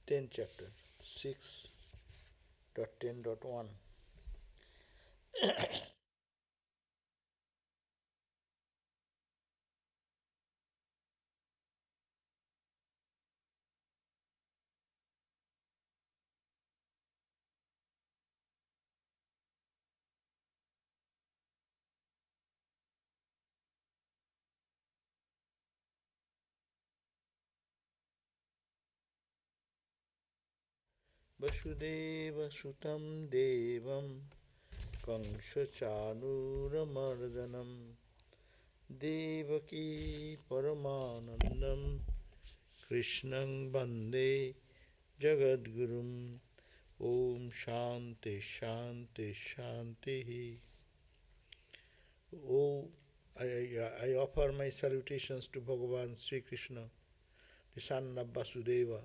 10th chapter, 6.10.1. Vasudeva Sutam Devam Kamsa Chanuramardhanam Devaki Paramanandam Krishnang Bande Jagadgurum Om Shanti Shanti Shanti. Oh, I offer my salutations to Bhagavan Sri Krishna, the son of Vasudeva,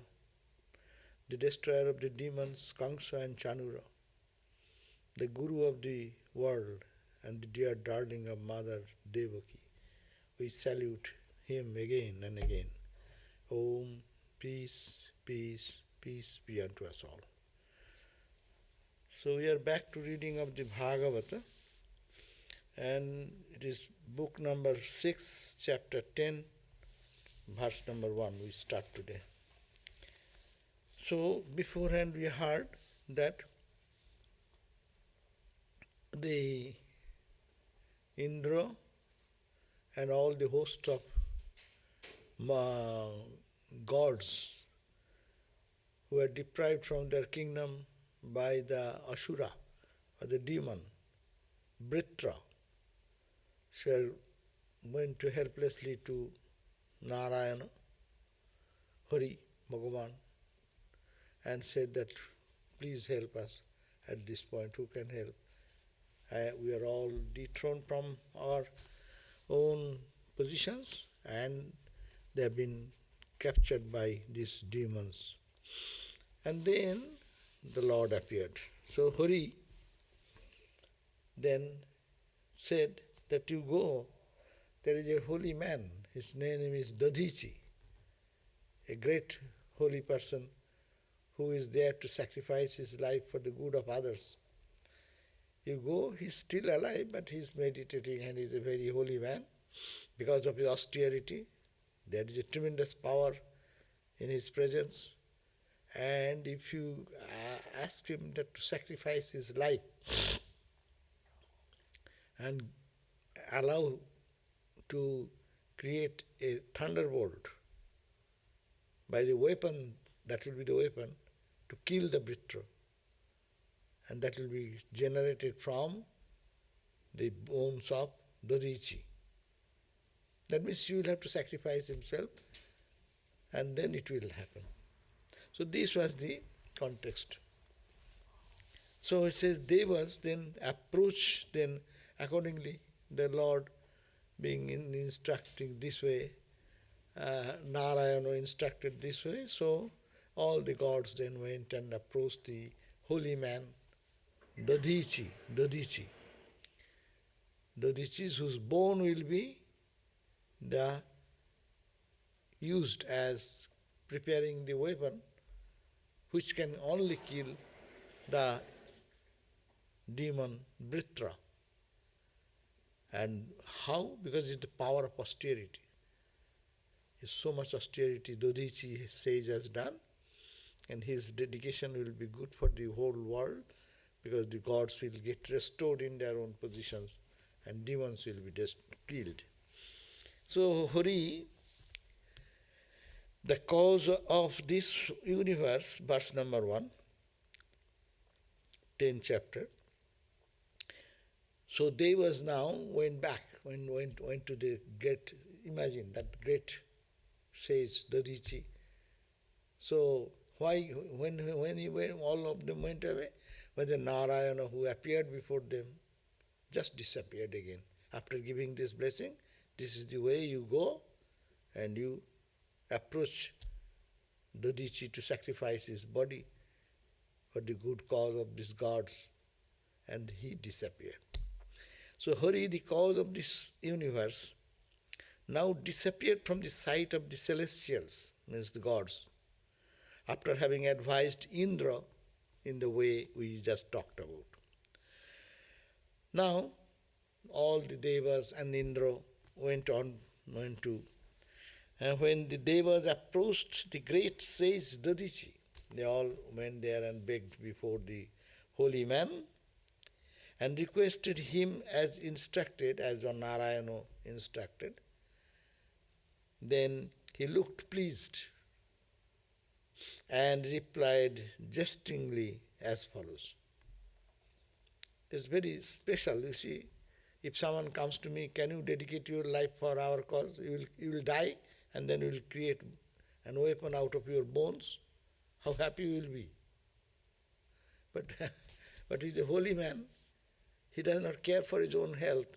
the destroyer of the demons Kamsa and Chanura, the guru of the world and the dear darling of Mother Devaki. We salute him again and again. Om, peace, peace, peace be unto us all. So we are back to reading of the Bhagavata, and it is book number 6, chapter 10, verse number 1. We start today. So beforehand we heard that the Indra and all the host of gods who were deprived from their kingdom by the Asura, or the demon, Britra, so went to helplessly to Narayana, Hari, Bhagavan, and said that, please help us at this point. Who can help? We are all dethroned from our own positions, and they have been captured by these demons. And then the Lord appeared. So Hari then said that you go, there is a holy man, his name is Dadhichi, a great holy person who is there to sacrifice his life for the good of others. You go, he's still alive, but he's meditating and he's a very holy man. Because of his austerity, there is a tremendous power in his presence. And if you ask him that to sacrifice his life and allow to create a thunderbolt by the weapon, that will be the weapon, to kill the Britra. And that will be generated from the bones of Dodichi. That means he will have to sacrifice himself, and then it will happen. So this was the context. So it says, Devas then approach, then accordingly the Lord being instructing this way, Narayana instructed this way, so all the gods then went and approached the holy man, Dodichi, whose bone will be used as preparing the weapon which can only kill the demon Britra. And how? Because it's the power of austerity. It's so much austerity Dodichi sage has done, and his dedication will be good for the whole world, because the gods will get restored in their own positions and demons will be killed. So Hari, the cause of this universe, verse number 1, 10th chapter. So Devas now went back, went to the great, imagine that great sage Dadichi. So why, when he went, all of them went away? But the Narayana who appeared before them just disappeared again. After giving this blessing, this is the way you go and you approach Dadichi to sacrifice his body for the good cause of these gods. And he disappeared. So Hari, the cause of this universe, now disappeared from the sight of the celestials, means the gods. after having advised Indra in the way we just talked about. Now, all the devas and Indra went to, and when the devas approached the great sage Dadichi, they all went there and begged before the holy man and requested him as instructed, as Narayana instructed. Then he looked pleased and replied jestingly as follows. It's very special, you see. If someone comes to me, can you dedicate your life for our cause? You will die, and then you will create an weapon out of your bones. How happy you will be. But he's a holy man. He does not care for his own health.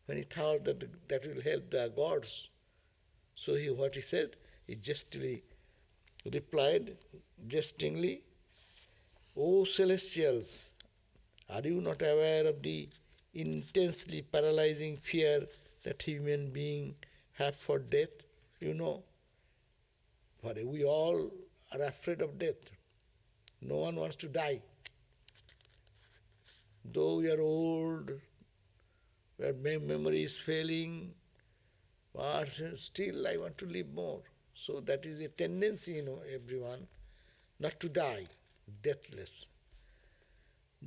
When he thought that will help the gods, so what he said, he jestingly replied, O celestials, are you not aware of the intensely paralyzing fear that human beings have for death? You know, for we all are afraid of death. No one wants to die. Though we are old, our memory is failing, but still I want to live more. So that is a tendency in everyone, not to die, deathless.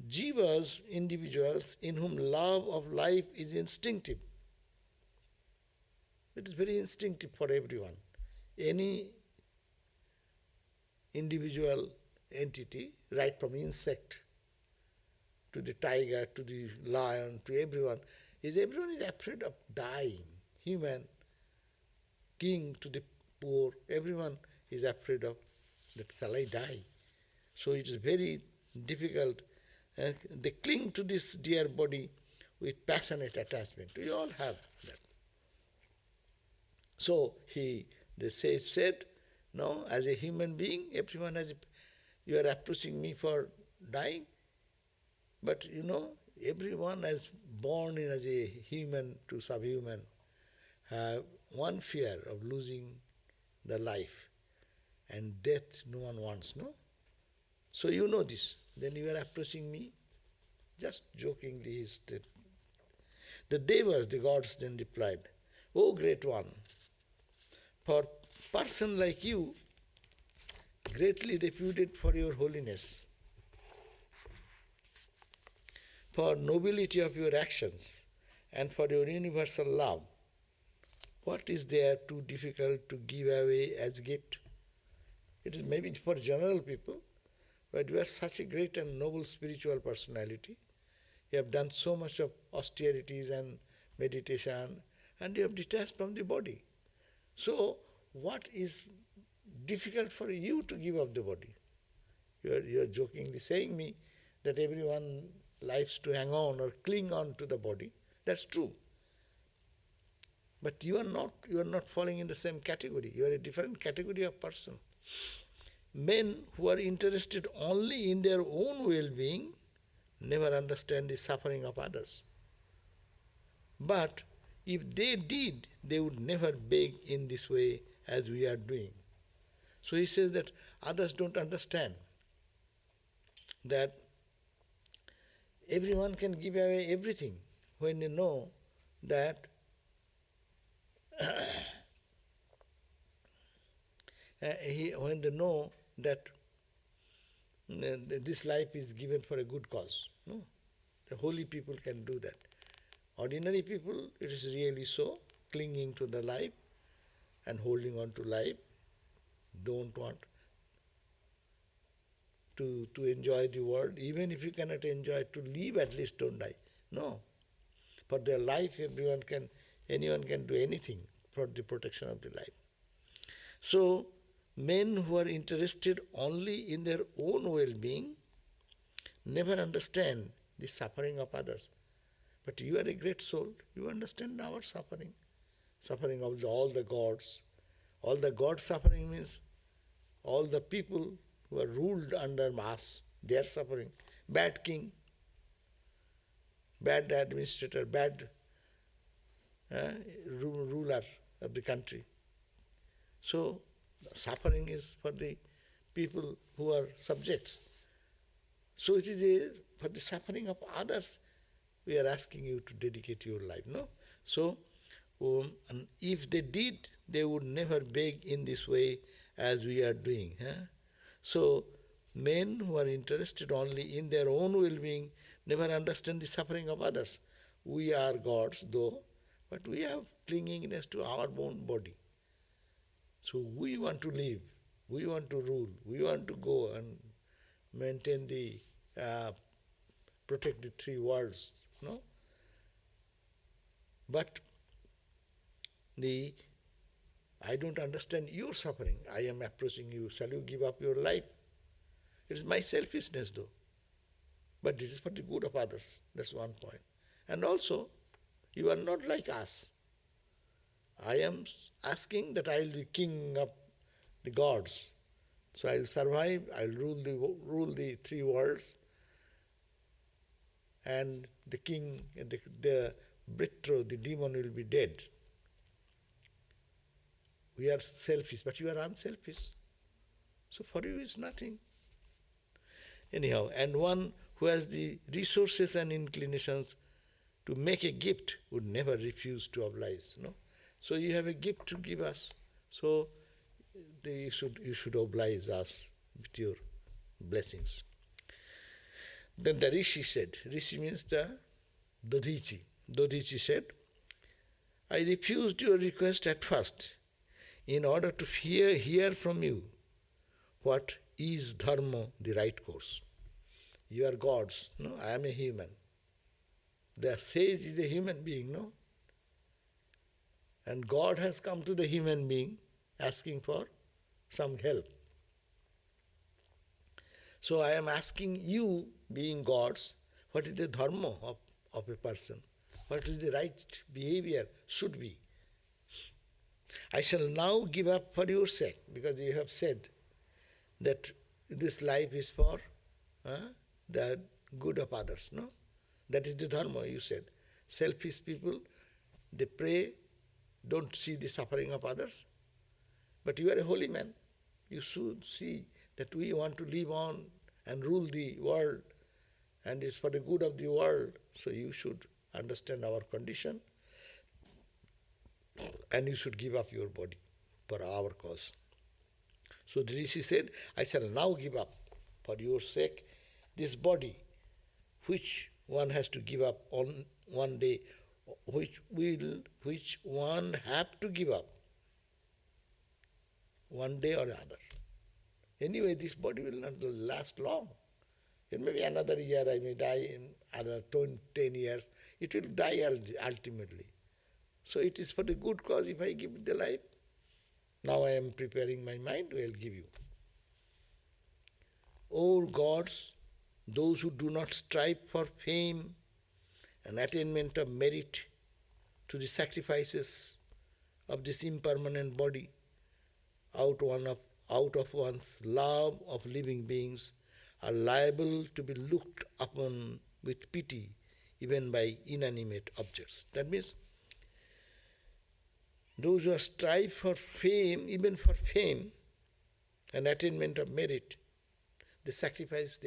Jivas, individuals in whom love of life is instinctive. It is very instinctive for everyone. Any individual entity, right from insect to the tiger, to the lion, to everyone is afraid of dying. Human, king to the poor, everyone is afraid of that shall I die. So it is very difficult. And they cling to this dear body with passionate attachment. We all have that. So the sage said, no, as a human being, everyone you are approaching me for dying, but everyone is born in as a human to subhuman, have one fear of losing the life, and death no one wants, no? So you know this. Then you are approaching me, just jokingly he said. The devas, the gods, then replied, O great one, for person like you, greatly reputed for your holiness, for nobility of your actions, and for your universal love, what is there too difficult to give away as gift? It is maybe for general people, but you are such a great and noble spiritual personality. You have done so much of austerities and meditation, and you have detached from the body. So, what is difficult for you to give up the body? You are jokingly saying me that everyone likes to hang on or cling on to the body. That's true. But you are not falling in the same category. You are a different category of person. Men who are interested only in their own well-being never understand the suffering of others. But if they did, they would never beg in this way as we are doing. So he says that others don't understand that everyone can give away everything when they know that when they know that this life is given for a good cause. No? The holy people can do that. Ordinary people, it is really so, clinging to the life and holding on to life, don't want to enjoy the world. Even if you cannot enjoy, to live at least don't die. No. For their life, anyone can do anything for the protection of the life. So, men who are interested only in their own well-being never understand the suffering of others. But you are a great soul, you understand our suffering. Suffering of all the gods. All the gods' suffering means all the people who are ruled under us, they are suffering. Bad king, bad administrator, bad ruler of the country. So, suffering is for the people who are subjects. So it is for the suffering of others we are asking you to dedicate your life, no? So, and if they did, they would never beg in this way as we are doing. Huh? So, men who are interested only in their own well-being never understand the suffering of others. We are gods, though, but we have clingingness to our own body. So we want to live, we want to rule, we want to go and maintain the, protect the three worlds, no? But I don't understand your suffering. I am approaching you. Shall you give up your life? It is my selfishness, though. But this is for the good of others. That's one point. And also, you are not like us. I am asking that I will be king of the gods. So I will survive, I will rule the three worlds, and the king, the Britro, the demon, will be dead. We are selfish, but you are unselfish. So for you is nothing. Anyhow, and one who has the resources and inclinations to make a gift would never refuse to oblige, no? So you have a gift to give us. So you should oblige us with your blessings. Then the Rishi said, Rishi means the Dodhichi. Dodhichi said, I refused your request at first in order to hear from you what is Dharma, the right course. You are gods, no? I am a human. The sage is a human being, no? And God has come to the human being asking for some help. So I am asking you, being gods, what is the dharma of a person? What is the right behavior should be? I shall now give up for your sake, because you have said that this life is for the good of others, no? That is the dharma, you said. Selfish people, they pray, don't see the suffering of others. But you are a holy man. You should see that we want to live on and rule the world, and it's for the good of the world. So you should understand our condition, and you should give up your body for our cause. So the Rishi said, I shall now give up for your sake this body, which one has to give up on one day, which one have to give up one day or another. Anyway, this body will not last long. It may be another year, I may die in another 10 years. It will die ultimately. So it is for the good cause if I give the life. Now I am preparing my mind, I will give you. O gods, those who do not strive for fame and attainment of merit to the sacrifices of this impermanent body out of one's love of living beings are liable to be looked upon with pity even by inanimate objects. That means those who strive for fame, even for fame and attainment of merit, they sacrifice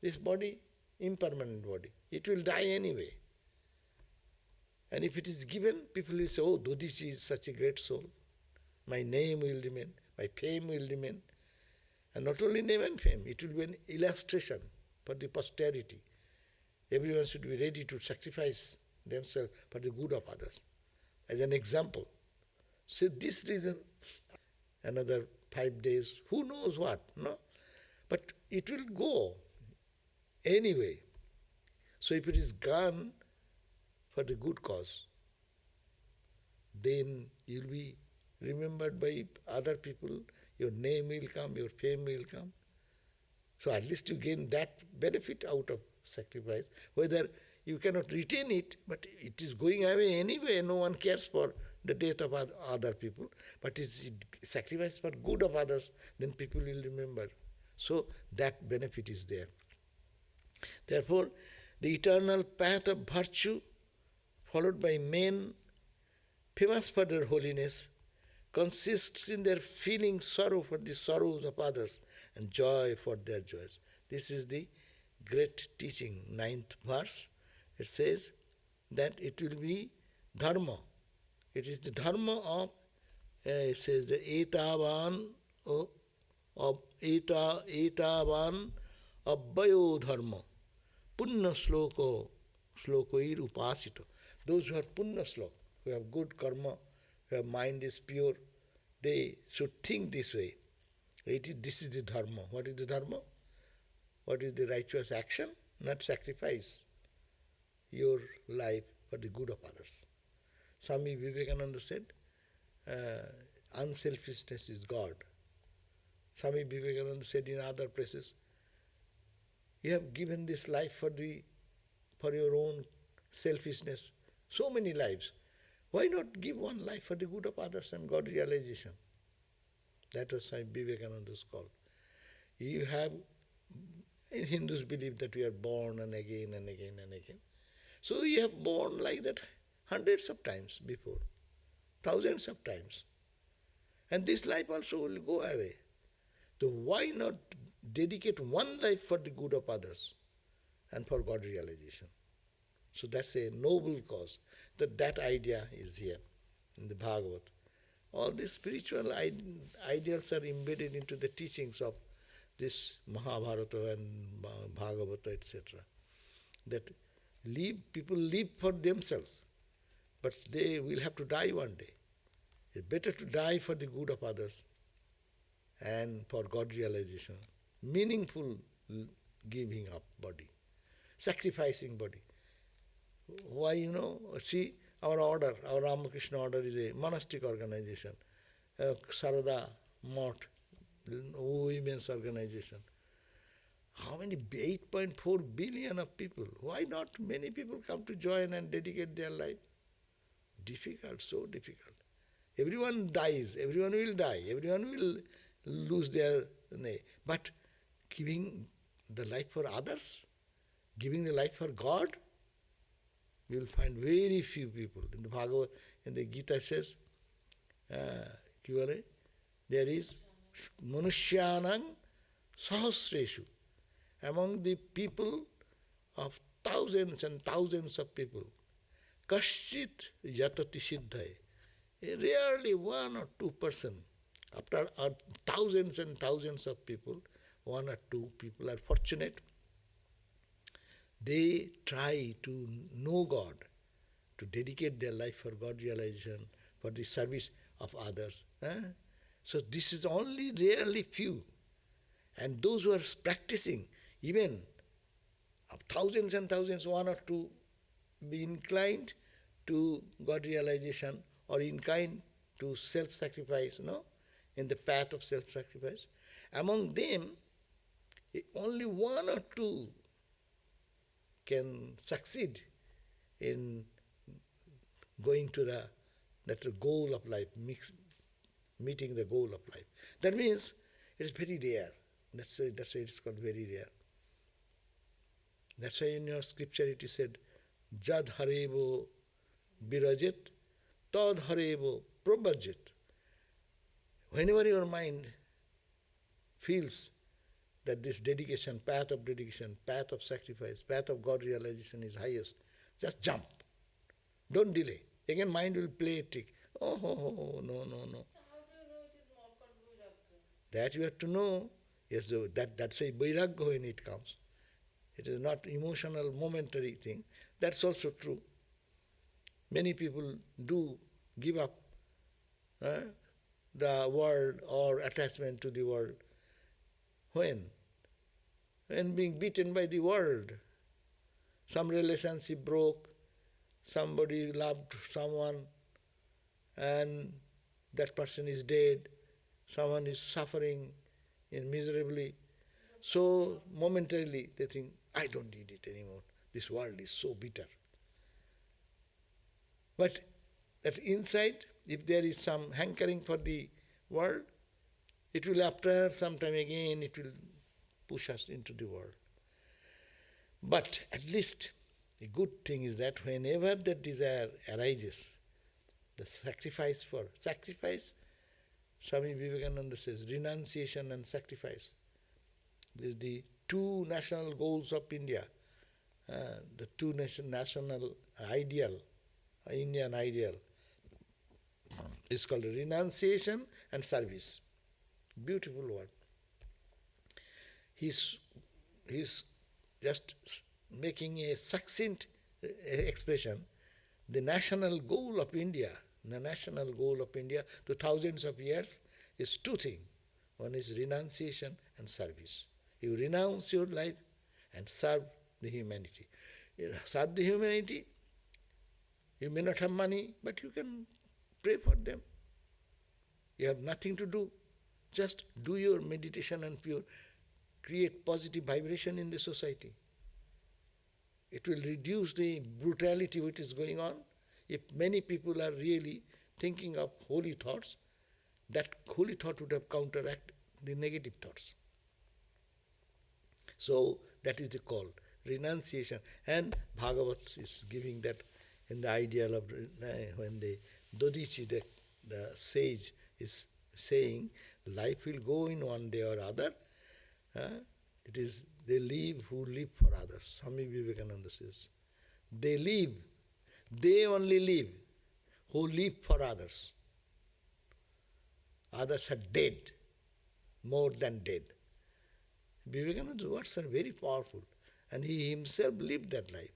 this body, impermanent body. It will die anyway. And if it is given, people will say, oh, Dodichi is such a great soul. My name will remain, my fame will remain. And not only name and fame, it will be an illustration for the posterity. Everyone should be ready to sacrifice themselves for the good of others. As an example. So this reason, another 5 days, who knows what, no? But it will go anyway. So if it is gone for the good cause, then you'll be remembered by other people, your name will come, your fame will come. So at least you gain that benefit out of sacrifice. Whether you cannot retain it, but it is going away anyway, no one cares for the death of other people, but it's sacrifice for good of others, then people will remember. So that benefit is there. Therefore, the eternal path of virtue followed by men famous for their holiness consists in their feeling sorrow for the sorrows of others and joy for their joys. This is the great teaching, 9th verse. It says that it will be Dharma. It is the Dharma of, it says the etavan of etavan abhayo dharma punna slokoir upasito. Those who are punna slok, who have good karma, who have mind is pure, they should think this way. This is the Dharma. What is the Dharma? What is the righteous action? Not sacrifice your life for the good of others. Swami Vivekananda said, unselfishness is God. Swami Vivekananda said in other places, you have given this life for your own selfishness, so many lives. Why not give one life for the good of others and God realization? That was Swami Vivekananda's call. You have, Hindus believe that we are born and again and again and again. So you have born like that hundreds of times before, thousands of times. And this life also will go away. So why not dedicate one life for the good of others and for God realization? So that's a noble cause. That idea is here in the Bhagavad. All these spiritual ideals are embedded into the teachings of this Mahabharata and Bhagavata, etc. That people live for themselves, but they will have to die one day. It's better to die for the good of others and for God realization. Meaningful giving up body, sacrificing body. Why, see, our order, our Ramakrishna order is a monastic organization, Sarada Mott, women's organization. How many? 8.4 billion of people. Why not many people come to join and dedicate their life? Difficult, so difficult. Everyone dies, everyone will die, everyone will lose their name. But giving the life for others, giving the life for God, you will find very few people. In the Bhagavad, in the Gita says, there is Manushyanang Sahasreshu. Among the people of thousands and thousands of people, Kaschit Yatati Siddhai. Rarely 1 or 2%. After thousands and thousands of people, 1 or 2 people are fortunate. They try to know God, to dedicate their life for God realization, for the service of others. So this is only rarely few. And those who are practicing, even of thousands and thousands, 1 or 2 be inclined to God realization or inclined to self-sacrifice, in the path of self-sacrifice. Among them, only 1 or 2 can succeed in going to the goal of life, meeting the goal of life. That means it is very rare. That's why it's called very rare. That's why in your scripture it is said, Jad harevo birajit, tad harevo prabhajit. Whenever your mind feels that this dedication, path of sacrifice, path of God realization is highest, just jump. Don't delay. Again, mind will play a trick. No. How do you know it is not called Vairagya? That you have to know. Yes, so that's why Vairagya when it comes. It is not emotional, momentary thing. That's also true. Many people do give up the world or attachment to the world. When being beaten by the world, some relationship broke, somebody loved someone, and that person is dead, someone is suffering miserably. So momentarily they think, I don't need it anymore. This world is so bitter. But that inside, if there is some hankering for the world, it will after some time again, it will push us into the world. But at least a good thing is that whenever that desire arises, the sacrifice Swami Vivekananda says, renunciation and sacrifice is the two national goals of India, the two national ideal, Indian ideal. It's called renunciation and service. Beautiful word. He's just making a succinct expression. The national goal of India to thousands of years is two things. One is renunciation and service. You renounce your life and serve the humanity. You serve the humanity, you may not have money, but you can pray for them. You have nothing to do. Just do your meditation and create positive vibration in the society. It will reduce the brutality which is going on. If many people are really thinking of holy thoughts, that holy thought would have counteracted the negative thoughts. So that is the call, renunciation. And Bhagavat is giving that in the ideal of when the Dodichi, the sage, is saying life will go in one day or other. It is they live who live for others. Swami Vivekananda says, they only live who live for others. Others are dead, more than dead. Vivekananda's words are very powerful, and he himself lived that life.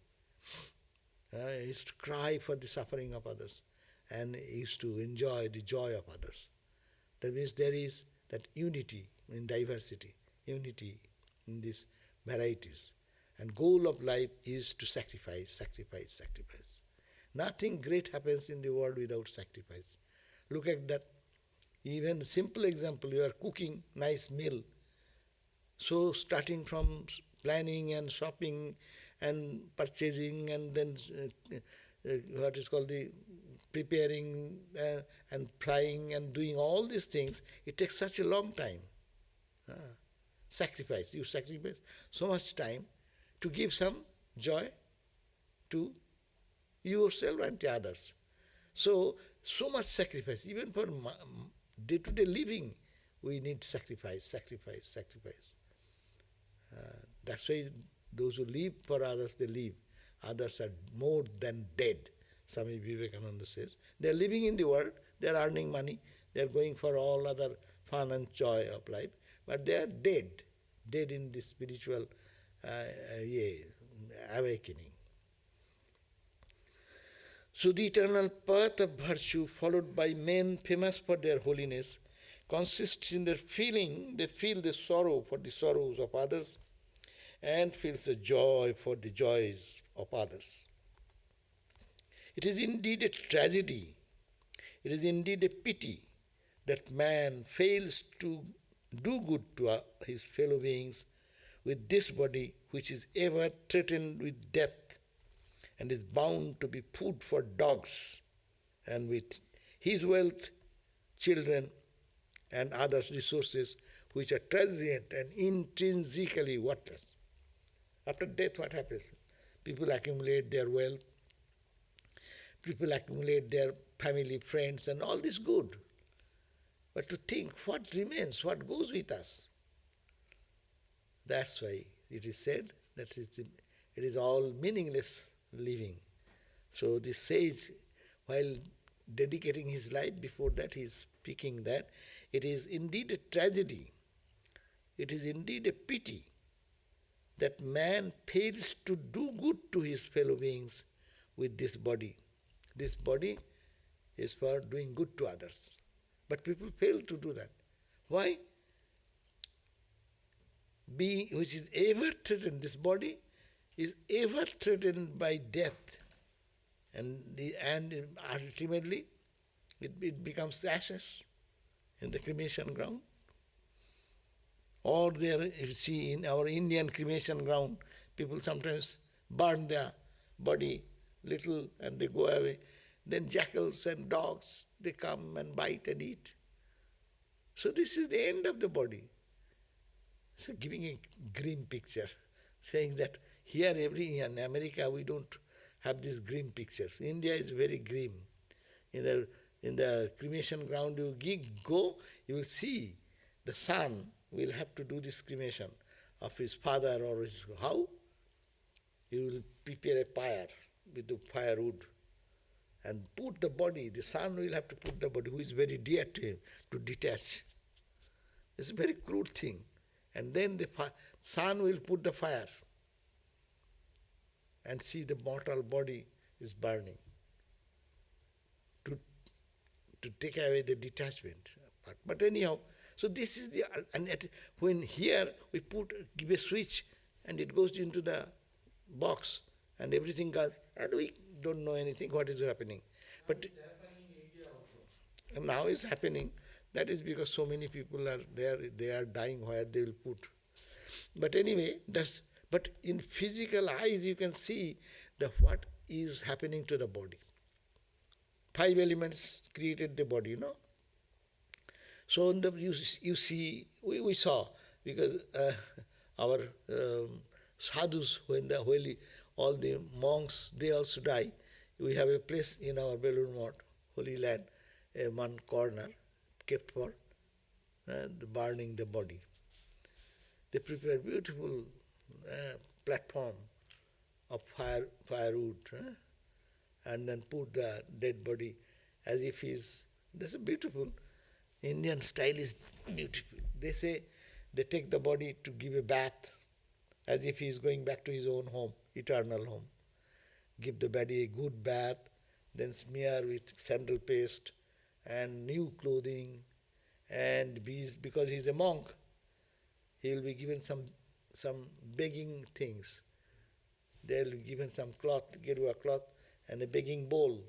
He used to cry for the suffering of others, and he used to enjoy the joy of others. That means there is that unity in diversity, unity in these varieties. And goal of life is to sacrifice. Nothing great happens in the world without sacrifice. Look at that. Even simple example, you are cooking nice meal. So starting from planning and shopping and purchasing and then what is called the preparing and frying and doing all these things, it takes such a long time. Sacrifice. You sacrifice so much time to give some joy to yourself and to others. So much sacrifice. Even for day-to-day living, we need sacrifice. That's why those who live for others, they live. Others are more than dead. Swami Vivekananda says. They are living in the world, they are earning money, they are going for all other fun and joy of life, but they are dead in the spiritual awakening. So the eternal path of virtue, followed by men famous for their holiness, consists in their feeling, they feel the sorrow for the sorrows of others, and feels the joy for the joys of others. It is indeed a tragedy, it is indeed a pity that man fails to do good to his fellow beings with this body which is ever threatened with death and is bound to be food for dogs, and with his wealth, children, and other resources which are transient and intrinsically worthless. After death, what happens? People accumulate their wealth, people accumulate their family, friends, and all this good. But to think what remains, what goes with us. That's why it is said that it is all meaningless living. So the sage, while dedicating his life, before that he is speaking that it is indeed a tragedy, it is indeed a pity that man fails to do good to his fellow beings with this body. This body is for doing good to others. But people fail to do that. Why? Being which is ever threatened, this body is ever threatened by death. And ultimately it becomes ashes in the cremation ground. Or there, you see, in our Indian cremation ground, people sometimes burn their body little and they go away. Then jackals and dogs, they come and bite and eat. So this is the end of the body. So giving a grim picture, saying that here in America we don't have these grim pictures. India is very grim. in the cremation ground, you go, you will see the son will have to do this cremation of his father or his how? He will prepare a pyre with the firewood and put the body, the son will have to put the body, who is very dear to him, to detach. It's a very crude thing. And then the son will put the fire and see the mortal body is burning to take away the detachment. But anyhow, so this is the, and when here we give a switch and it goes into the box and everything goes, and we don't know anything what is happening. But it's happening in India also. now it's happening. That is because so many people are there, they are dying where they will put. But anyway, but in physical eyes you can see what is happening to the body. 5 elements created the body, you know. So you see, we saw, because our sadhus, when the all the monks, they also die. We have a place in our Belur Math, Holy Land, one corner kept for burning the body. They prepare beautiful platform of firewood, and then put the dead body as if that's a beautiful, Indian style is beautiful. They say they take the body to give a bath as if he is going back to his own home, eternal home. Give the body a good bath, then smear with sandal paste and new clothing, and because he is a monk, he will be given some begging things. They will be given some cloth, Gerua cloth, and a begging bowl.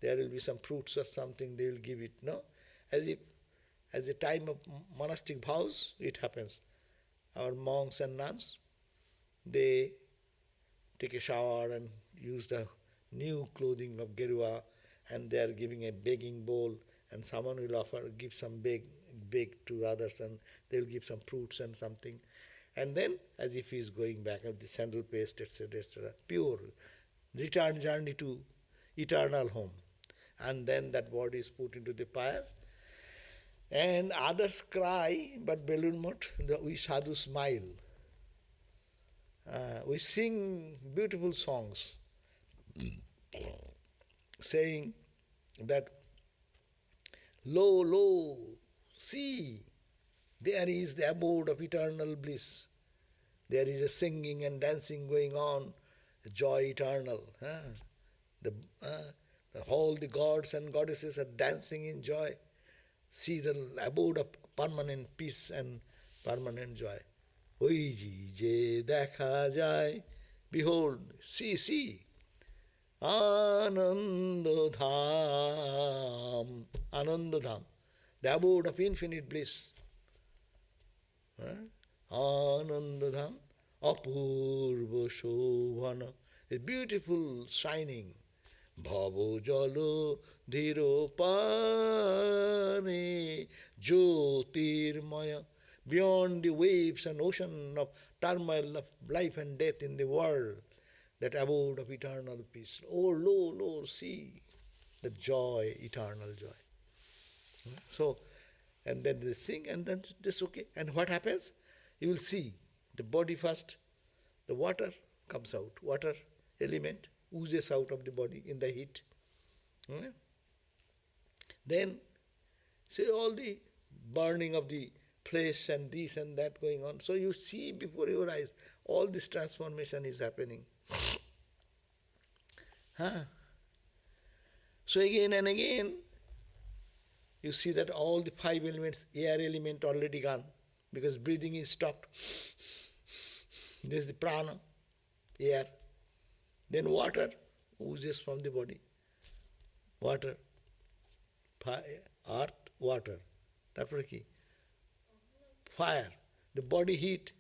There will be some fruits or something, they will give it, no? As a time of monastic vows, it happens. Our monks and nuns, they take a shower and use the new clothing of Gerua, and they are giving a begging bowl, and someone will give some beg to others, and they will give some fruits and something. And then, as if he is going back with the sandal paste, etc., etc., pure, return journey to eternal home. And then that body is put into the pyre. And others cry, but Belur Math, we sadhu smile. We sing beautiful songs saying that, lo, lo, see, there is the abode of eternal bliss. There is a singing and dancing going on, joy eternal. All the gods and goddesses are dancing in joy. See the abode of permanent peace and permanent joy. Oi je dekha jai, behold, see, Ananda Dham, the abode of infinite bliss. Ananda Dham, apurva shobhana, a beautiful shining. Bhavo jalo dhiro pane jyotirmaya, beyond the waves and ocean of turmoil of life and death in the world, that abode of eternal peace. Oh, lo, see, the joy, eternal joy. So, and then they sing, and then this okay. And what happens? You will see the body first, the water comes out, water element oozes out of the body in the heat. Then, see all the burning of the flesh and this and that going on. So you see before your eyes, all this transformation is happening. So again and again, you see that all the 5 elements, air element already gone, because breathing is stopped. There is the prana, air. Then water oozes from the body. Water, earth, water. That's key. Fire. The body heat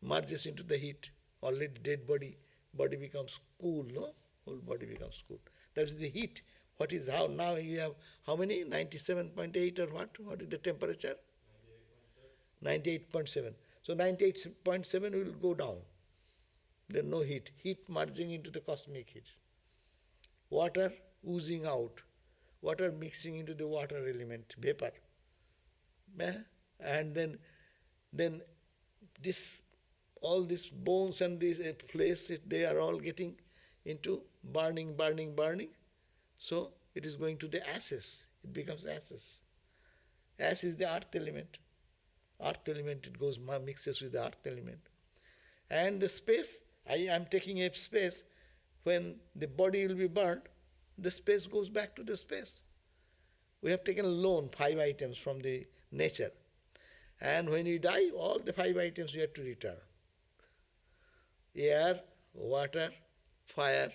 merges into the heat. Already dead body becomes cool, no? Whole body becomes cool. That is the heat. What is how now you have how many? 97.8 or what? What is the temperature? 98.7. So 98.7 will go down. There is no heat. Heat merging into the cosmic heat. Water oozing out. water mixing into the water element, vapor. And then this, all these bones and these flesh, they are all getting into burning. So it is going to the ashes. It becomes ashes. Ash is the earth element. Earth element, it goes, mixes with the earth element. And the space, I am taking a space, when the body will be burnt, the space goes back to the space. We have taken a loan, 5 items from the nature. And when you die, all the 5 items you have to return. Air, water, fire,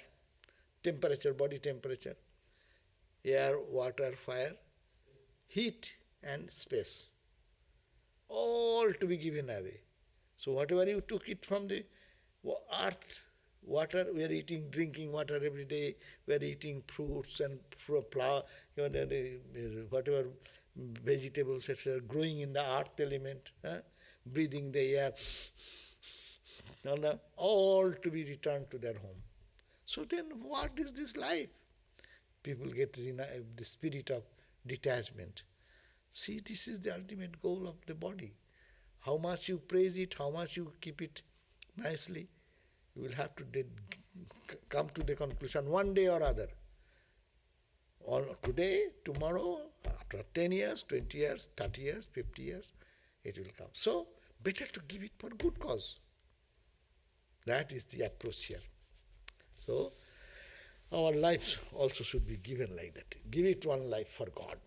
temperature, body temperature. Air, water, fire, heat and space. All to be given away. So whatever you took it from the earth, water, we are eating, drinking water every day, we are eating fruits and flower, whatever vegetables, etc., growing in the earth element, breathing the air, all to be returned to their home. So then what is this life? People get the spirit of detachment. See, this is the ultimate goal of the body. How much you praise it, how much you keep it nicely, you will have to come to the conclusion one day or other. Or today, tomorrow, after 10 years, 20 years, 30 years, 50 years, it will come. So, better to give it for good cause. That is the approach here. So, our lives also should be given like that. Give it one life for God.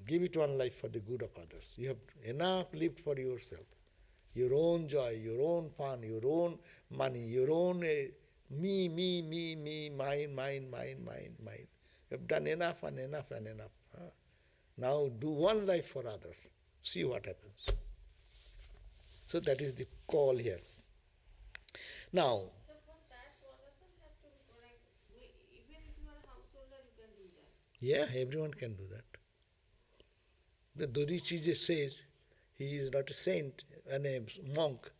Give it one life for the good of others. You have enough lived for yourself. Your own joy, your own fun, your own money, your own me, mine. You have done enough and enough and enough. Now do one life for others. See what happens. So that is the call here. Now, So for that, one doesn't have to be correct. Even if you are a householder, you can do that. yeah, everyone can do that. The Dodichi just says he is not a saint and a monk.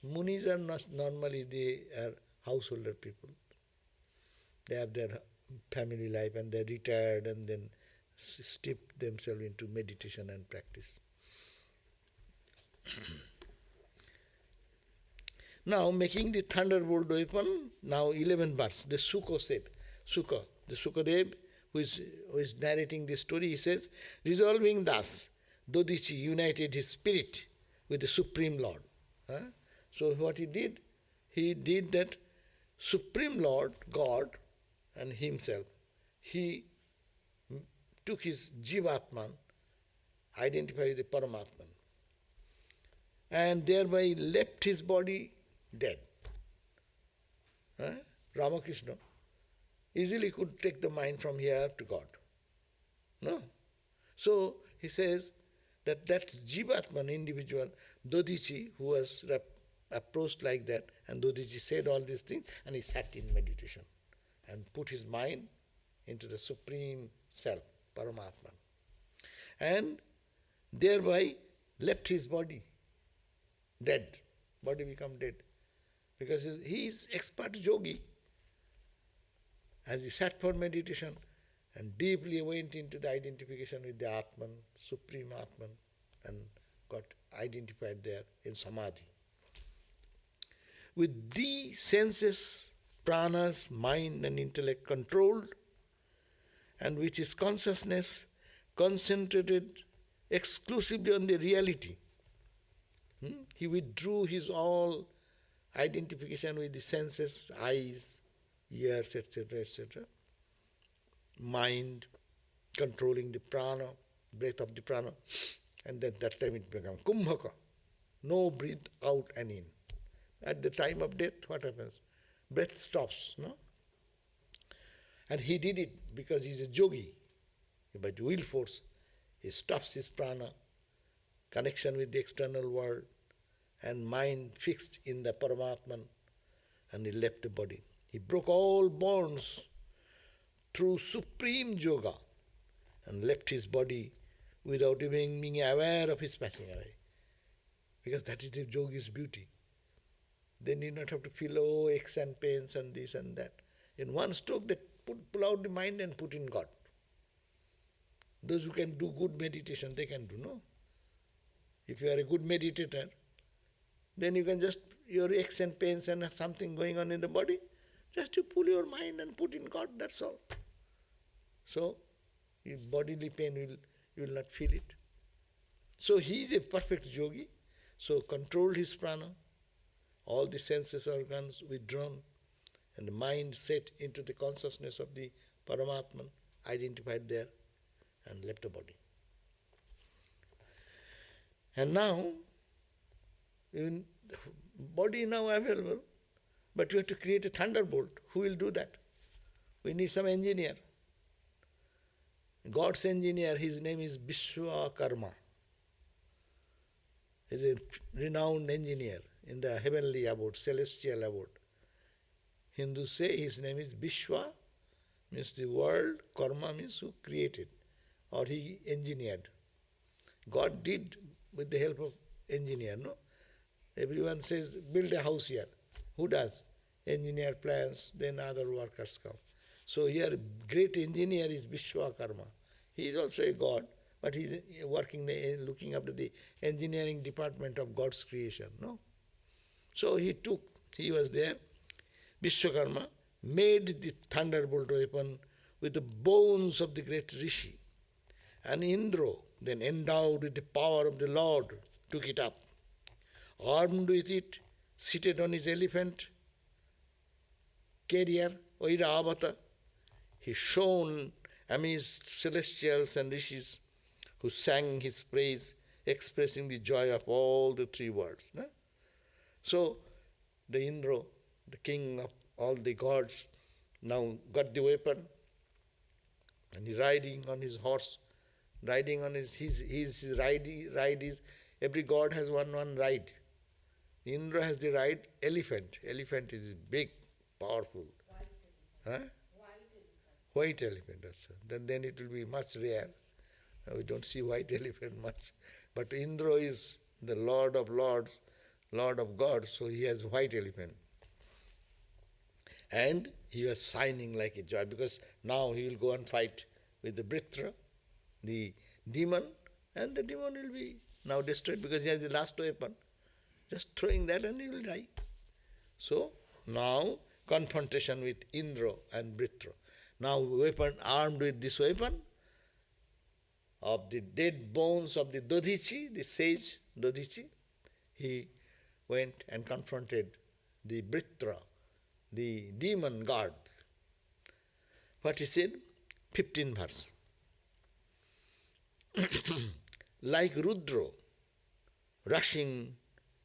Munis are not normally, they are householder people. They have their family life and they are retired and then step themselves into meditation and practice. Now making the thunderbolt weapon, now 11 verse, the Sukadev, the Sukadev who is narrating this story, he says, resolving thus, Dodichi united his spirit with the Supreme Lord. So what he did that Supreme Lord, God, and himself, he took his Jivatman, identified with the Paramatman, and thereby left his body dead. Ramakrishna easily could take the mind from here to God. No. So he says that Jivatman individual, Dodichi, who was approached like that, and Dodichi said all these things, and he sat in meditation and put his mind into the Supreme Self, Paramatman, and thereby left his body dead. Body become dead. Because he is expert yogi. As he sat for meditation and deeply went into the identification with the Atman, Supreme Atman, and got identified there in samadhi. With the senses, pranas, mind and intellect controlled, and with his consciousness concentrated exclusively on the reality, he withdrew his all identification with the senses, eyes, ears, etc., etc. Mind controlling the prana, breath of the prana, and then that time it becomes kumbhaka, no breathe out and in. At the time of death, what happens? Breath stops, no? And he did it because he's a yogi. By the will force, he stops his prana, connection with the external world, and mind fixed in the Paramatman, and he left the body. He broke all bonds through supreme yoga and left his body without even being aware of his passing away. Because that is the yogi's beauty. They need not have to feel aches and pains and this and that. In one stroke, they pull out the mind and put in God. Those who can do good meditation, they can do, no? If you are a good meditator, then you can just, your aches and pains and something going on in the body, just you pull your mind and put in God, that's all. So, your bodily pain, you will not feel it. So he is a perfect yogi, so controlled his prana, all the senses organs withdrawn, and the mind set into the consciousness of the Paramatman, identified there, and left the body. And now, even the body now available, but you have to create a thunderbolt. Who will do that? We need some engineer. God's engineer, his name is Vishwakarma. He is a renowned engineer in the heavenly abode, celestial abode. Hindus say his name is Vishwa, means the world, Karma means who created, or he engineered. God did with the help of engineer, no? Everyone says, build a house here. Who does? Engineer plans, then other workers come. So here, great engineer is Vishwakarma. He is also a god, but he is working, looking after the engineering department of God's creation, no? So he was there, Vishwakarma, made the thunderbolt weapon with the bones of the great Rishi. And Indra, then endowed with the power of the Lord, took it up. Armed with it, seated on his elephant carrier, Airavata, he shone amidst celestials and rishis who sang his praise, expressing the joy of all the three worlds. No? So, the Indra, the king of all the gods, now got the weapon, and he riding on his horse, riding on his ride is, every god has one ride. Indra has the ride elephant. Elephant is big, powerful. White elephant. Huh? White elephant, that's so. Then it will be much rare. We don't see white elephant much. But Indra is the Lord of Lords, Lord of gods, so he has white elephant. And he was shining like a joy, because now he will go and fight with the Britra, the demon, and the demon will be now destroyed because he has the last weapon. Just throwing that and he will die. So now confrontation with Indra and Britra. Now weapon, armed with this weapon of the dead bones of the Dodhichi, the sage Dodhichi, he went and confronted the Britra, the demon god. What he said? 15th verse. Like Rudra rushing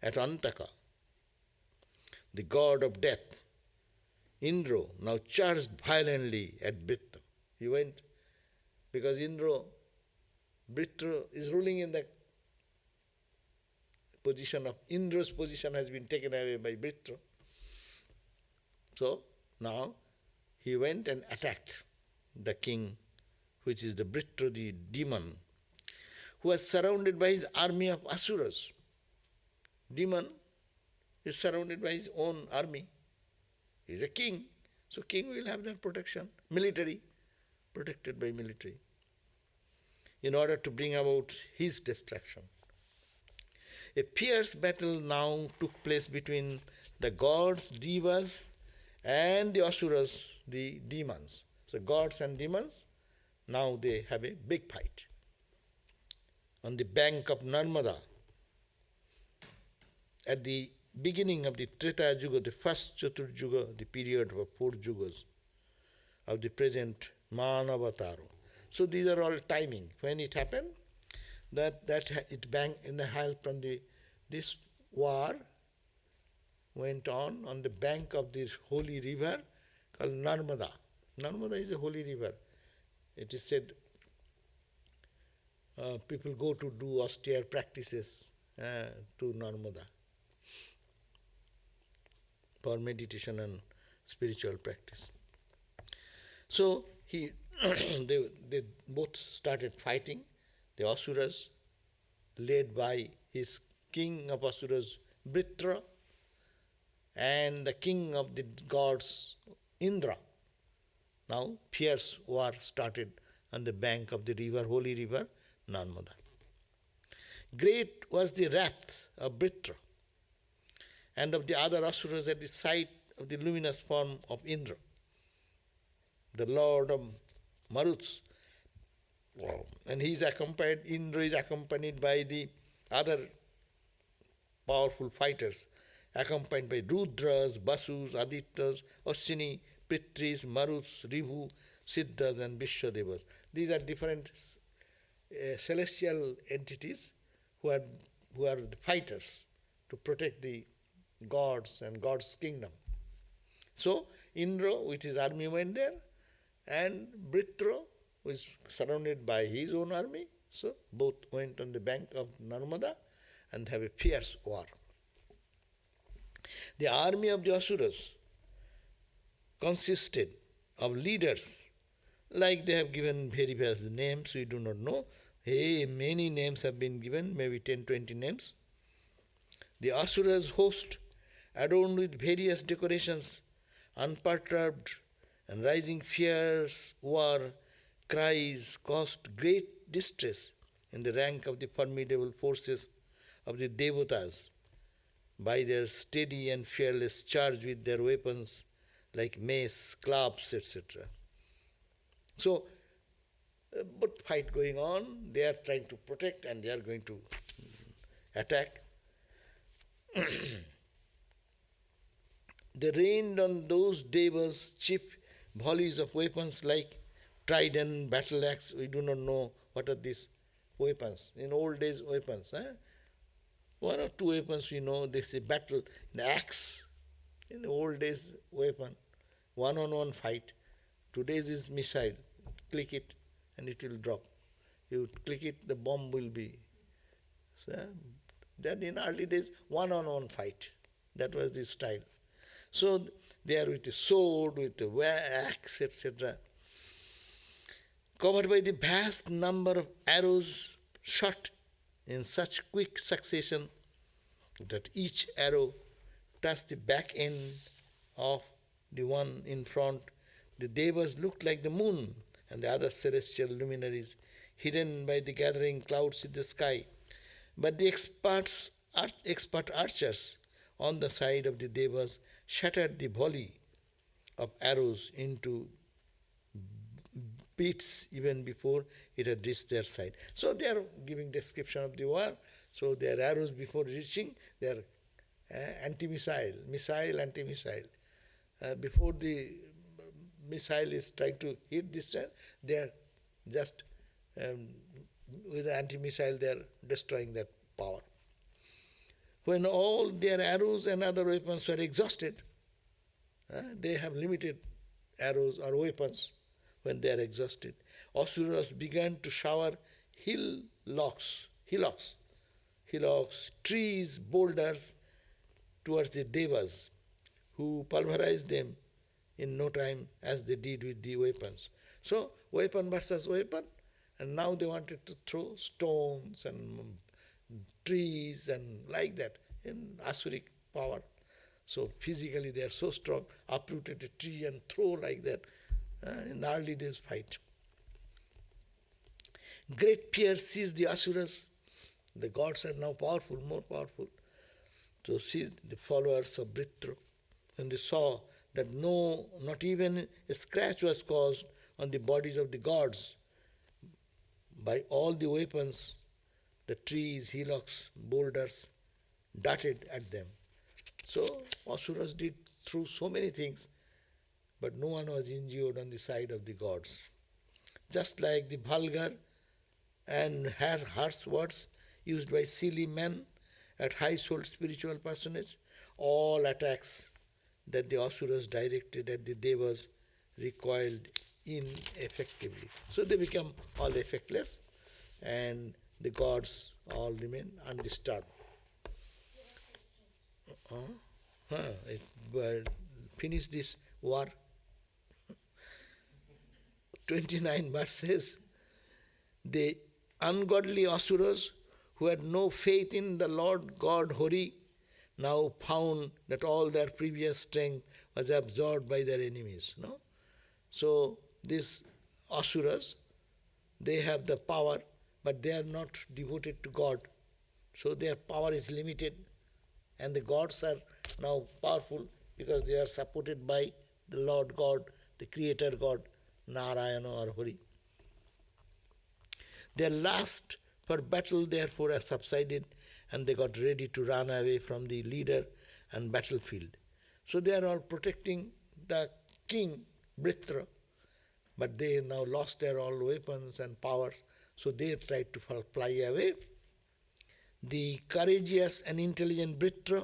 at Antaka, the god of death, Indra now charged violently at Britra. He went, because Britra is ruling in the position of, Indra's position has been taken away by Britra. So now he went and attacked the king, which is the Britra, the demon, who was surrounded by his army of asuras. Demon is surrounded by his own army. He is a king, so king will have that protection. Military, protected by military, in order to bring about his destruction. A fierce battle now took place between the gods, devas, and the asuras, the demons. So gods and demons, now they have a big fight. On the bank of Narmada, at the beginning of the Treta Yuga, the first Chatur Yuga, the period of 4 Yugas of the present Manavatara. So these are all timing. When it happened, that it bang in the help from this war went on the bank of this holy river called Narmada. Narmada is a holy river. It is said people go to do austere practices to Narmada for meditation and spiritual practice. So they both started fighting. The Asuras, led by his king of Asuras, Britra, and the king of the gods, Indra. Now fierce war started. on the bank of the river, holy river, Narmada. Great was the wrath of Vritra and of the other asuras at the sight of the luminous form of Indra, the lord of Maruts. And Indra is accompanied by the other powerful fighters, accompanied by Rudras, Basus, Adityas, Ashwini, Pitris, Maruts, Ribhu, Siddhas and Vishwadevas. These are different celestial entities who are the fighters to protect the gods and God's kingdom. So Indra with his army went there, and Vritra was surrounded by his own army. So both went on the bank of Narmada and have a fierce war. The army of the Asuras consisted of leaders, like they have given various names, we do not know. Many names have been given, maybe 10, 20 names. The Asuras' host, adorned with various decorations, unperturbed and rising fierce war cries, caused great distress in the rank of the formidable forces of the Devatas by their steady and fearless charge with their weapons like mace, clubs, etc. So, but fight going on, they are trying to protect and they are going to attack. They rained on those devas cheap volleys of weapons like trident, battle axe. We do not know what are these weapons. In old days, weapons. One or two weapons we know. They say battle, an axe. In the old days, weapon. One-on-one fight. Today's is missile. Click it and it will drop. You click it, the bomb will be. So, then in early days, one-on-one fight. That was the style. So they are with a sword, with a axe, etc., covered by the vast number of arrows shot in such quick succession that each arrow touched the back end of the one in front. The devas looked like the moon and the other celestial luminaries, hidden by the gathering clouds in the sky. But the expert archers on the side of the devas shattered the volley of arrows into bits even before it had reached their side. So they are giving description of the war. So their arrows before reaching, they are anti-missile, missile, anti-missile. Before the missile is trying to hit this side, they are just with the anti-missile they are destroying that power. When all their arrows and other weapons were exhausted, they have limited arrows or weapons. When they are exhausted, Asuras began to shower hillocks, trees, boulders towards the devas, who pulverized them in no time as they did with the weapons. So, weapon versus weapon, and now they wanted to throw stones and trees and like that in Asuric power. So, physically they are so strong, uprooted a tree and throw like that. In the early days fight. Great fear seized the Asuras. The gods are now powerful, more powerful. So seized the followers of Vritra. When they saw that not even a scratch was caused on the bodies of the gods by all the weapons, the trees, hillocks, boulders darted at them. So Asuras did through so many things, but no one was injured on the side of the gods. Just like the vulgar and harsh words used by silly men at high-souled spiritual personage, all attacks that the Asuras directed at the Devas recoiled ineffectively. So they become all effectless and the gods all remain undisturbed. Finish this war. 29 verses. The ungodly Asuras who had no faith in the Lord God Hari now found that all their previous strength was absorbed by their enemies. No? So these Asuras they have the power, but they are not devoted to God. So their power is limited, and the gods are now powerful because they are supported by the Lord God, the Creator God, Narayana or Hari. Their lust for battle therefore has subsided, and they got ready to run away from the leader and battlefield. So they are all protecting the king, Britra, but they now lost their all weapons and powers, so they tried to fly away. The courageous and intelligent Britra,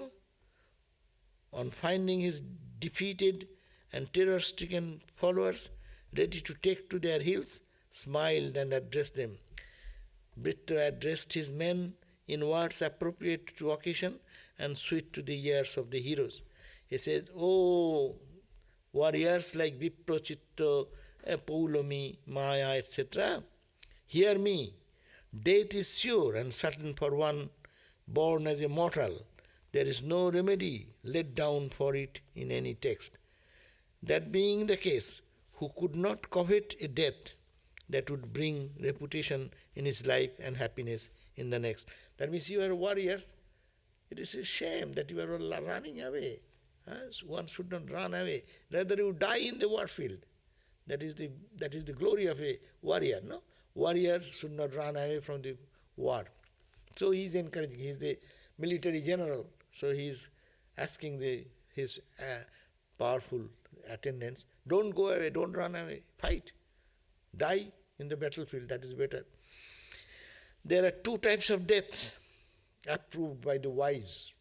on finding his defeated and terror-stricken followers ready to take to their heels, smiled and addressed them. Britra addressed his men in words appropriate to occasion and sweet to the ears of the heroes. He said, "Oh, warriors like Viprochitta, Paulomi, Maya, etc., hear me. Death is sure and certain for one born as a mortal. There is no remedy laid down for it in any text. That being the case, who could not covet a death that would bring reputation in his life and happiness in the next?" That means you are warriors. It is a shame that you are running away. So one should not run away. Rather you die in the war field. That is the glory of a warrior, no? Warriors should not run away from the war. So he is encouraging. He is the military general. So he is asking his powerful attendants, don't go away, don't run away, fight. Die in the battlefield, that is better. There are two types of death approved by the wise,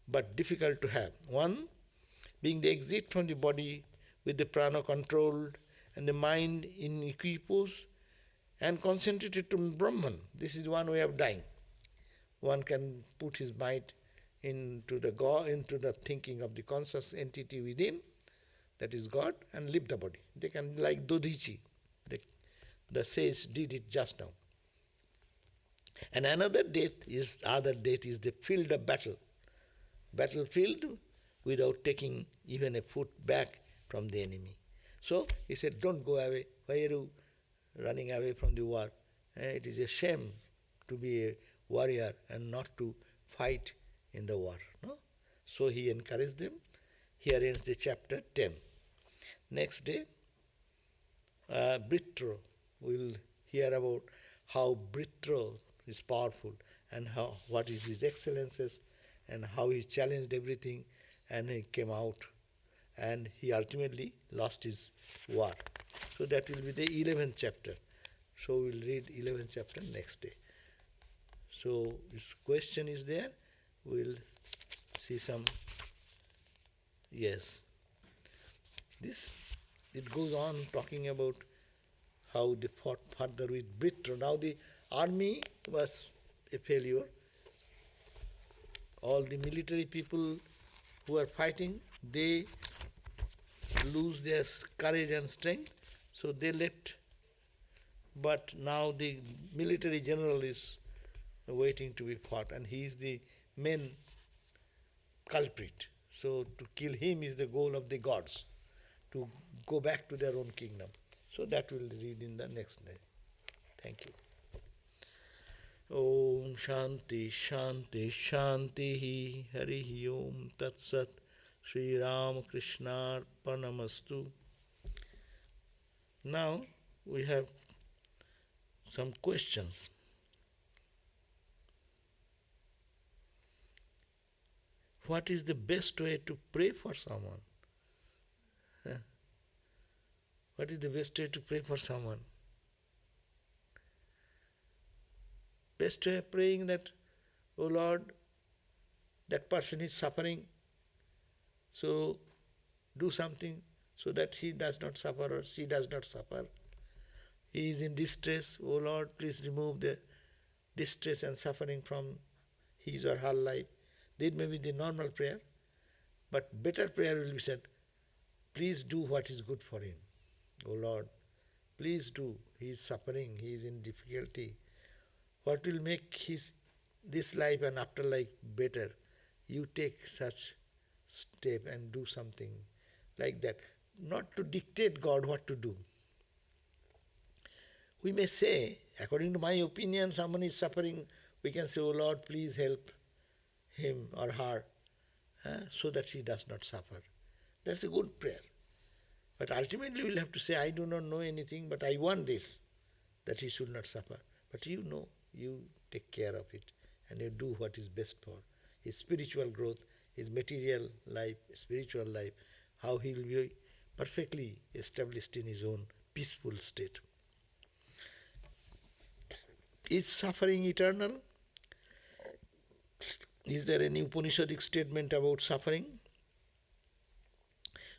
but difficult to have. One, being the exit from the body with the prana controlled and the mind in equipoise and concentrated to Brahman. This is one way of dying. One can put his mind into the thinking of the conscious entity within, that is God, and leave the body. They can, like Dodichi, the sage did it just now. And another death is the field of battle. Battlefield without taking even a foot back from the enemy. So he said, don't go away. Why are you running away from the war? It is a shame to be a warrior and not to fight in the war. No? So he encouraged them. Here ends the chapter 10. Next day, Britra will hear about how Britra is powerful and what is his excellences and how he challenged everything and he came out and he ultimately lost his war. So that will be the 11th chapter. So we will read 11th chapter next day. So this question is there. We will see some. Yes. It goes on talking about how they fought further with Britra. Now the army was a failure. All the military people who are fighting, they lose their courage and strength, so they left. But now the military general is waiting to be fought, and he is the main culprit. So to kill him is the goal of the gods, to go back to their own kingdom. So that we'll read in the next day. Thank you. Om Shanti Shanti Shanti Hari Om Tat Sat Sri Ram Krishna Arpanamastu. Now we have some questions. What is the best way to pray for someone? What is the best way to pray for someone? Best way of praying that, oh Lord, that person is suffering, so do something so that he does not suffer or she does not suffer. He is in distress, oh Lord, please remove the distress and suffering from his or her life. That may be the normal prayer, but better prayer will be said, please do what is good for him. Oh Lord, please do. He is suffering, he is in difficulty. What will make this life and afterlife better? You take such step and do something like that. Not to dictate God what to do. we may say, according to my opinion, someone is suffering, we can say, oh Lord, please help him or her so that he does not suffer. That's a good prayer. But ultimately we'll have to say, I do not know anything, but I want this, that he should not suffer. But you know, you take care of it, and you do what is best for his spiritual growth, his material life, spiritual life, how he will be perfectly established in his own peaceful state. Is suffering eternal? Is there any Upanishadic statement about suffering?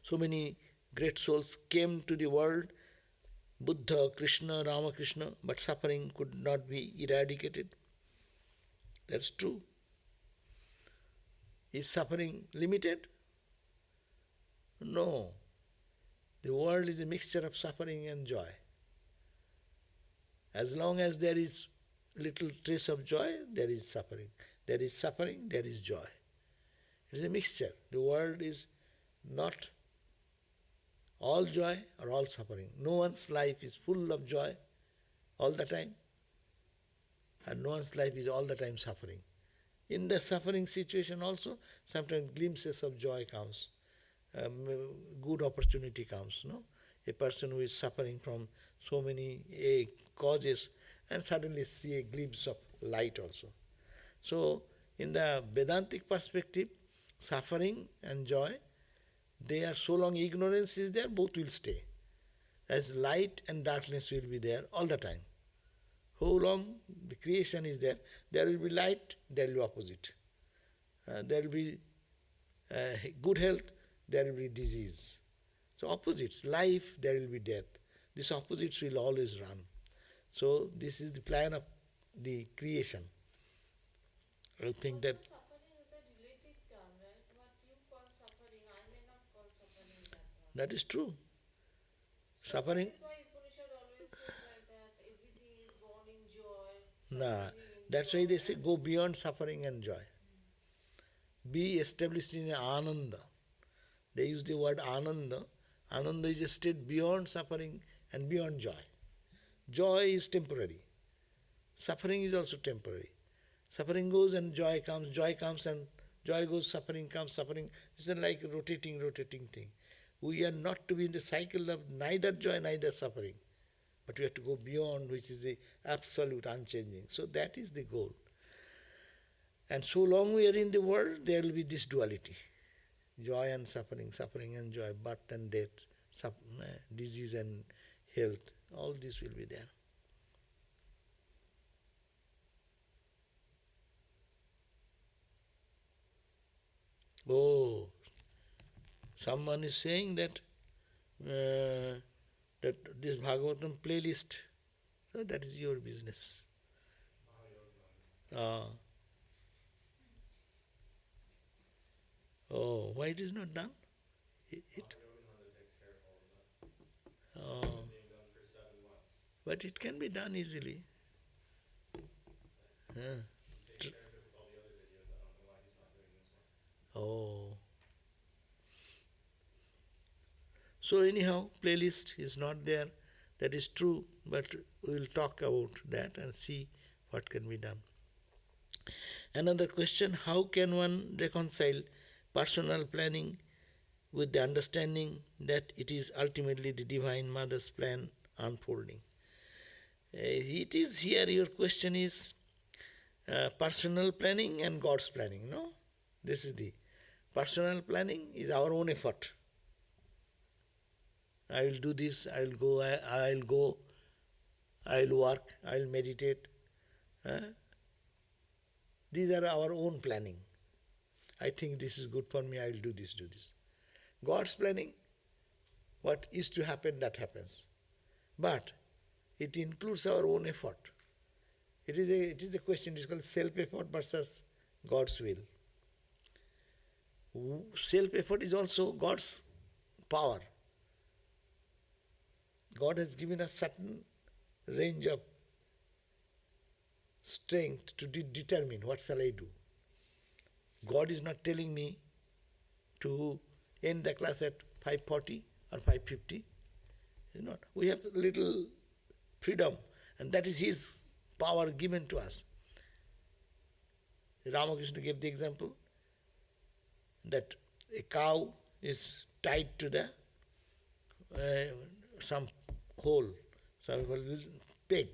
So many great souls came to the world, Buddha, Krishna, Ramakrishna, but suffering could not be eradicated. That's true. Is suffering limited? No. The world is a mixture of suffering and joy. As long as there is little trace of joy, there is suffering. There is suffering, there is joy. It is a mixture. The world is not all joy or all suffering. No one's life is full of joy all the time, and no one's life is all the time suffering. In the suffering situation also, sometimes glimpses of joy comes, good opportunity comes. No, a person who is suffering from so many causes, and suddenly see a glimpse of light also. So, in the Vedantic perspective, suffering and joy, they are, so long ignorance is there, both will stay. As light and darkness will be there all the time. How long the creation is there, there will be light, there will be opposite. There will be good health, there will be disease. So opposites, life, there will be death. These opposites will always run. So this is the plan of the creation. I think that Suffering is a related term, right? What you call suffering, I may not call suffering that one. that is true. So Suffering, that is why Upanishad always says like that everything is born in joy. nah, suffering in that's joy, why they say and go beyond suffering and joy. Be established in ananda. They use the word ananda. Ananda is a state beyond suffering and beyond joy. Joy is temporary. Suffering is also temporary. Suffering goes and joy comes and joy goes, suffering comes, suffering. It's like a rotating thing. We are not to be in the cycle of neither joy, neither suffering. But we have to go beyond, which is the absolute unchanging. So that is the goal. And so long we are in the world, there will be this duality. Joy and suffering, suffering and joy, birth and death, disease and health. All this will be there. Oh, someone is saying that that this Bhagavatam playlist, so that is your business. Oh, why it is not done? Oh, but it can be done easily. Oh. So anyhow, playlist is not there. That is true, but we will talk about that and see what can be done. Another question, how can one reconcile personal planning with the understanding that it is ultimately the Divine Mother's plan unfolding? It is here, your question is personal planning and God's planning, no? This is the personal planning is our own effort. I will do this, I will go, I will work, I will meditate. These are our own planning. I think this is good for me, I will do this. God's planning, what is to happen, that happens. But it includes our own effort. It is a question, it is called self-effort versus God's will. Self-effort is also God's power. God has given us certain range of strength to determine what shall I do. God is not telling me to end the class at 5:40 or 5:50. Not. We have little freedom. And that is his power given to us. Ramakrishna gave the example that a cow is tied to the some hole, some peg,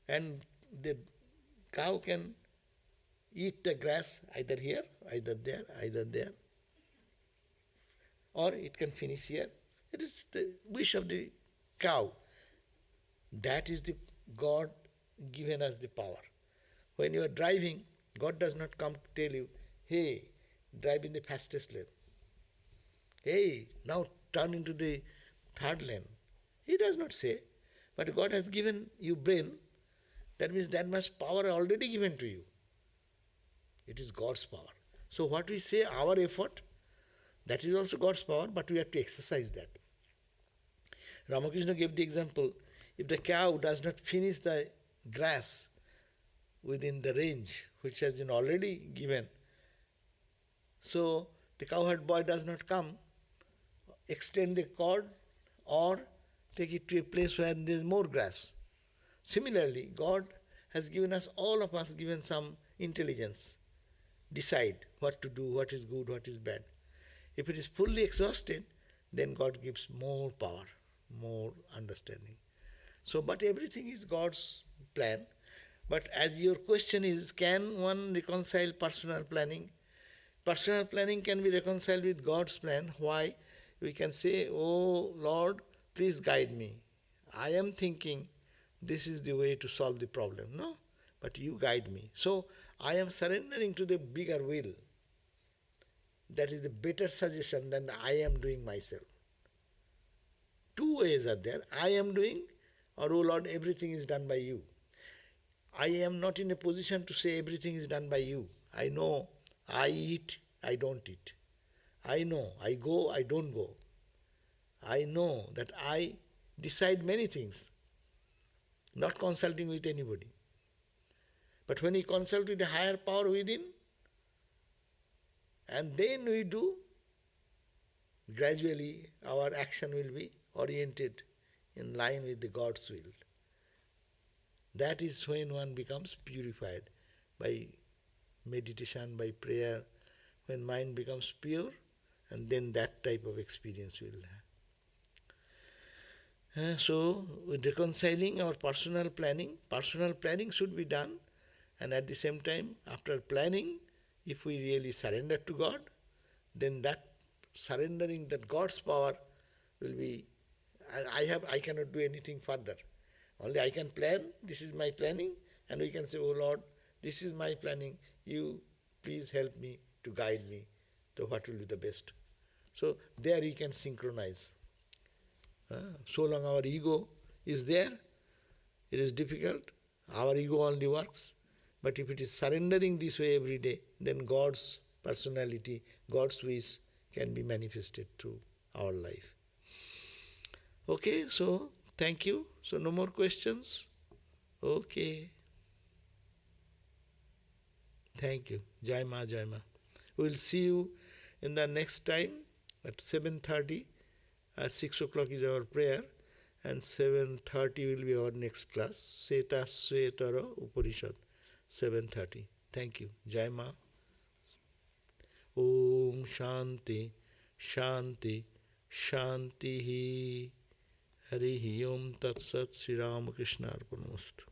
and the cow can eat the grass either here, either there, or it can finish here. It is the wish of the cow. That is the God given us the power. When you are driving, God does not come to tell you, hey, drive in the fastest lane. Hey, now turn into the third lane. He does not say. But God has given you brain. That means that much power already given to you. It is God's power. So what we say, our effort, that is also God's power, but we have to exercise that. Ramakrishna gave the example, if the cow does not finish the grass within the range which has been already given, so the cowherd boy does not come, extend the cord or take it to a place where there is more grass. Similarly, God has given us, all of us given some intelligence. Decide what to do, what is good, what is bad. If it is fully exhausted, then God gives more power, more understanding. So, but everything is God's plan. But as your question is, can one reconcile personal planning? Personal planning can be reconciled with God's plan. Why? We can say, oh Lord, please guide me. I am thinking this is the way to solve the problem. No, but you guide me. So I am surrendering to the bigger will. That is the better suggestion than I am doing myself. Two ways are there. I am doing, or oh Lord, everything is done by you. I am not in a position to say everything is done by you. I know I eat, I don't eat. I know I go, I don't go. I know that I decide many things, not consulting with anybody. But when we consult with the higher power within, and then we do, gradually our action will be oriented in line with the God's will. That is when one becomes purified by meditation, by prayer, when mind becomes pure, and then that type of experience will have. So, with reconciling our personal planning should be done, and at the same time, after planning, if we really surrender to God, then that surrendering, that God's power will be, I cannot do anything further. Only I can plan, this is my planning, and we can say, oh Lord, this is my planning, you please help me to guide me to what will be the best. So there we can synchronize. So long our ego is there, it is difficult, our ego only works, but if it is surrendering this way every day, then God's personality, God's wish can be manifested through our life. Okay, so thank you. So no more questions? Okay. Thank you. Jai Ma, Jai Ma. We will see you in the next time at 7:30. 6 o'clock is our prayer, and 7:30 will be our next class. Seta Svetara Upanishad, 7:30. Thank you. Jai Ma. Om Shanti, Shanti, Shanti. Harihi Om Tat Sat Sri Ramakrishna Arpanamastu.